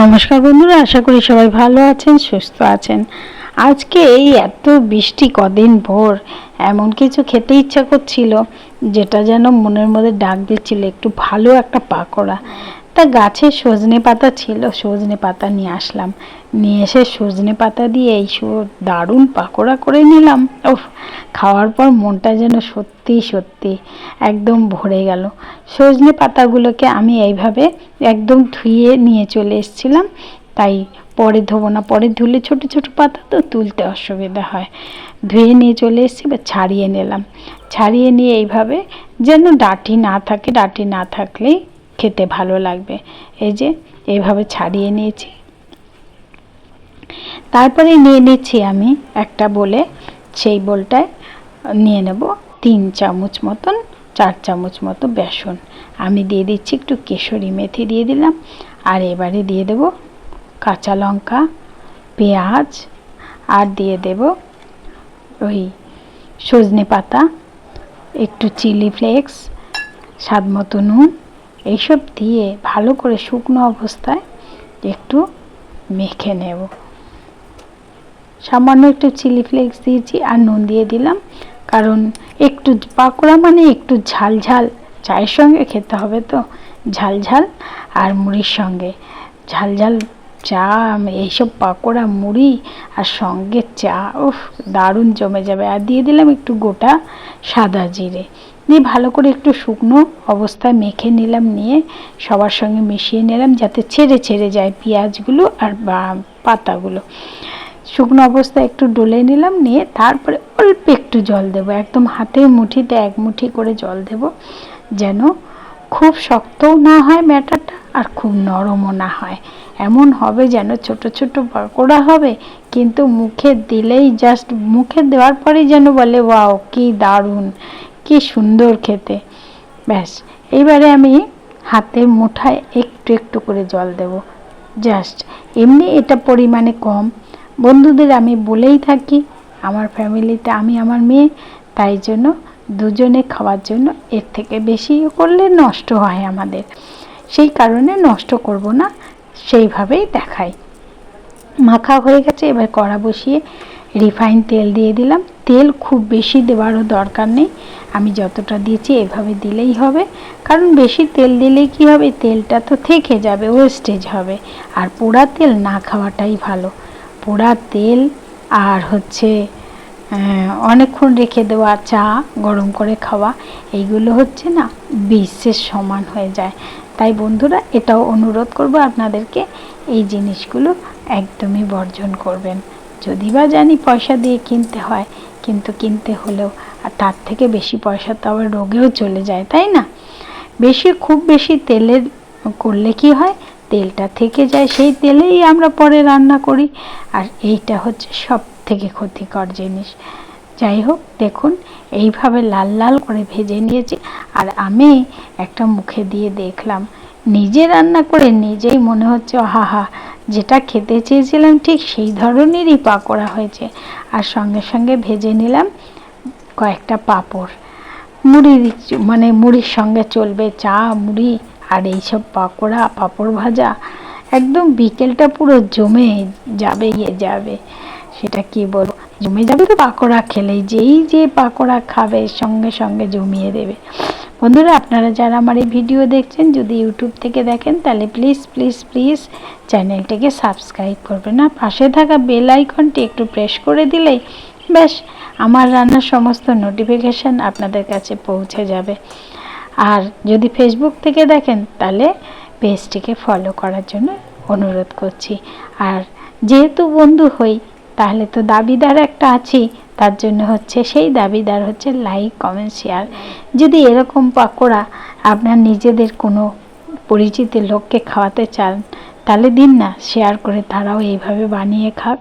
নমস্কার বন্ধুরা, আশা করি সবাই ভালো আছেন, সুস্থ আছেন। আজকে এই এত বৃষ্টি কদিন ভোর এমন কিছু খেতে ইচ্ছা করছিল যেটা যেন মনের মধ্যে ডাক দিচ্ছিল একটু ভালো একটা পাকোড়া। তা গাছে সজনে পাতা ছিল, সজনে পাতা নিয়ে আসলাম, নিয়ে এসে সজনে পাতা দিয়ে এই দারুণ পাকোড়া করে নিলাম। ওফ, খাওয়ার পর মনটা যেন সত্যি সত্যি একদম ভরে গেল। সজনে পাতাগুলোকে আমি এইভাবে একদম ধুয়ে নিয়ে চলে এসেছিলাম, তাই পরে ধোবো না, পরে ধুলে ছোট ছোট পাতা তো তুলতে অসুবিধা হয়। ধুয়ে নিয়ে চলে এসেছি, বা ছাড়িয়ে নিলাম। ছাড়িয়ে নিয়ে এইভাবে যেন ডাঁটি না থাকে, ডাঁটি না থাকলেই খেতে ভালো লাগবে। এই যে এইভাবে ছাড়িয়ে নিয়েছি। তারপরে নিয়ে নিচ্ছি আমি একটা বলে, সেই বোলটায় নিয়ে নেব 3 চামচ মতন, 4 চামচ মতো বেসন। আমি দিয়ে দিচ্ছি একটু কেশরি মেথি দিয়ে দিলাম। আর এবারে দিয়ে দেব কাঁচা লঙ্কা, পেঁয়াজ, আর দিয়ে দেব ওই সজনে পাতা, একটু চিলি ফ্লেক্স, স্বাদ মতো নুন, এইসব দিয়ে ভালো করে শুকনো অবস্থায় একটু মেখে নেব। সামান্য একটু চিলি ফ্লেক্স দিয়েছি আর নুন দিয়ে দিলাম, কারণ একটু পাকোড়া মানে একটু ঝাল ঝাল, চায়ের সঙ্গে খেতে হবে তো, ঝাল ঝাল আর মুড়ির সঙ্গে ঝাল ঝাল চা, এইসব পাকোড়া মুড়ি আর সঙ্গে চা, উফ দারুণ জমে যাবে। আর দিয়ে দিলাম একটু গোটা সাদা জিরে দিয়ে ভালো করে একটু শুকনো অবস্থায় মেখে নিলাম, নিয়ে সবার সঙ্গে মিশিয়ে নিলাম যাতে ছেড়ে ছেড়ে যায় পেঁয়াজগুলো আর পাতাগুলো। শুকনো অবস্থায় একটু ডলে নিলাম, নিয়ে তারপরে অল্প একটু জল দেব, একদম হাতের মুঠিতে 1 মুঠি করে জল দেব, যেন খুব শক্তও না হয় ব্যাটারটা আর খুব নরমও না হয়। এমন হবে যেন ছোট ছোট পাকোড়া হবে, কিন্তু মুখে দিলেই জাস্ট মুখে দেওয়ার পরেই যেন বলে ওয়াও কি দারুণ, কি সুন্দর খেতে। ব্যাস, এইবারে আমি হাতের মুঠায় একটু একটু করে জল দেব, জাস্ট এমনি এটা পরিমাণে কম। বন্ধুদের আমি বলেই থাকি, আমার ফ্যামিলিতে আমি আমার মেয়ে, তাই জন্য দুজনে খাওয়ার জন্য এর থেকে বেশি করলে নষ্ট হয় আমাদের, সেই কারণে নষ্ট করব না, সেইভাবেই দেখাই। মাখা হয়ে গেছে, এবার কড়া বসিয়ে রিফাইন তেল দিয়ে দিলাম। তেল খুব বেশি দেওয়ারও দরকার নেই, আমি যতটা দিয়েছি এভাবে দিলেই হবে, কারণ বেশি তেল দিলে কি হবে, তেলটা তো থেকে যাবে, ওয়েস্টেজ হবে। আর পোড়া তেল না খাওয়াটাই ভালো। পোড়া তেল আর হচ্ছে অনেকক্ষণ রেখে দেওয়া চা গরম করে খাওয়া, এইগুলো হচ্ছে না বিষের সমান হয়ে যায়। তাই বন্ধুরা, এটাও অনুরোধ করব আপনাদেরকে, এই জিনিসগুলো একদমই বর্জন করবেন। যদি বা জানি পয়সা দিয়ে কিনতে হয়, কিন্তু কিনতে হলেও আর তার থেকে বেশি পয়সা তো আবার রোগেও চলে যায়, তাই না? খুব বেশি তেলের করলে কি হয়, তেলটা থেকে যায়, সেই তেলেই আমরা পরে রান্না করি, আর এইটা হচ্ছে সব থেকে ক্ষতিকর জিনিস। যাই হোক, দেখুন এইভাবে লাল লাল করে ভেজে নিয়েছি। আর আমি একটা মুখে দিয়ে দেখলাম, নিজে রান্না করে নিজেই মনে হচ্ছে আহা, যেটা খেতে চেয়েছিলাম ঠিক সেই ধরনেরই পাকোড়া হয়েছে। আর সঙ্গে সঙ্গে ভেজে নিলাম কয়েকটা পাঁপড়, মুড়ির সঙ্গে চলবে, চা মুড়ি আর এইসব পাকোড়া পাঁপড় ভাজা, একদম বিকেলটা পুরো জমে যাবে। সেটা কি বলবো, জমে যাবে তো পাকোড়া খেলেই, যেই যে পাকোড়া খাবে সঙ্গে সঙ্গে জমিয়ে দেবে। বন্ধুরা, আপনারা যারা আমার এই ভিডিও দেখছেন, যদি ইউটিউব থেকে দেখেন, তাহলে প্লিজ প্লিজ প্লিজ চ্যানেলটিকে সাবস্ক্রাইব করবেন, আর পাশে থাকা বেল আইকনটি একটু প্রেস করে দিলেই ব্যাস আমার রান্নার সমস্ত নোটিফিকেশান আপনাদের কাছে পৌঁছে যাবে। আর যদি ফেসবুক থেকে দেখেন, তাহলে পেজটিকে ফলো করার জন্য অনুরোধ করছি। আর যেহেতু বন্ধু হই, তাহলে তো দাবিদার একটা আছি, তার জন্য হচ্ছে সেই দাবিদার হচ্ছে লাইক, কমেন্ট, শেয়ার। যদি এরকম পাকোড়া আপনার নিজেদের কোনো পরিচিত লোককে খাওয়াতে চান, তাহলে দিন না শেয়ার করে, তারাও এইভাবে বানিয়ে খাক।